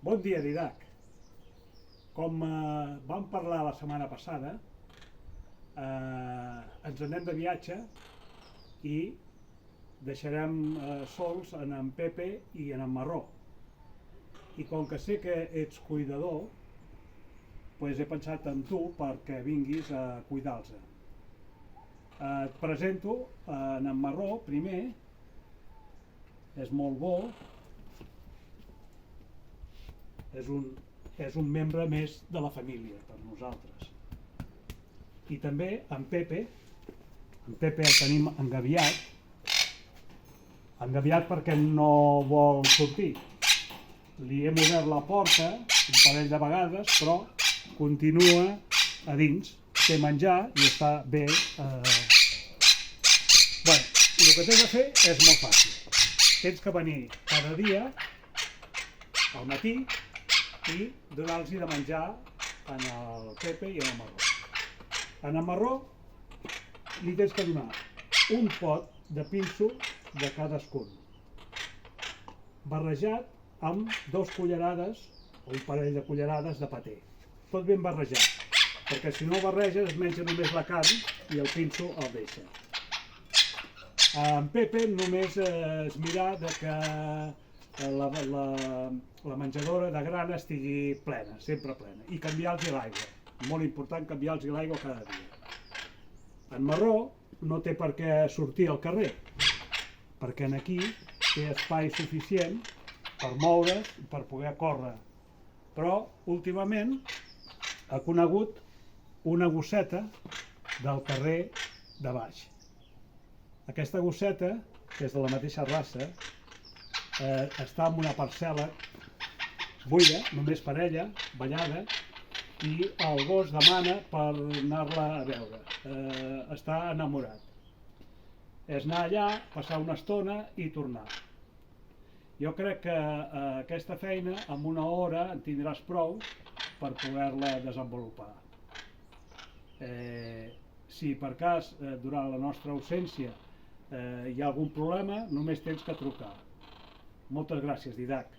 Bon dia, Didac. Com vam parlar la setmana passada, ens anem de viatge i deixarem sols en Pepe i en Marró. I com que sé que ets cuidador, doncs he pensat en tu perquè vinguis a cuidar-los. Et presento en Marró primer, és molt bo, és un membre més de la família per nosaltres. I també en Pepe el tenim engabiat perquè no vol sortir. Li hem obert la porta un parell de vegades, però continua a dins, té menjar i està bé. Bueno, el que tens de fer és molt fàcil. Tens que venir cada dia al matí i donar-los de menjar en el Pepe i en el Marró. En el Marró li tens que donar un pot de pinso de cadascun, barrejat amb 2 cullerades o un parell de cullerades de paté. Tot ben barrejat, perquè si no barreges es menja només la carn i el pinso el deixa. En Pepe només es mirar que la menjadora de grana estigui plena, sempre plena, i canviar-los l'aigua. Molt important canviar-los l'aigua cada dia. En Marró no té per què sortir al carrer, perquè aquí té espai suficient per moure's i per poder córrer. Però últimament ha conegut una gosseta del carrer de baix. Aquesta gosseta, que és de la mateixa raça, està en una parcel·la buida, només per ella, banyada, i el gos demana per anar-la a veure. Està enamorat. És anar allà, passar una estona i tornar. Jo crec que aquesta feina, en una hora, en tindràs prou per poder-la desenvolupar. Si per cas, durant la nostra ausència, hi ha algun problema, només tens que trucar. Moltes gràcies, Didac.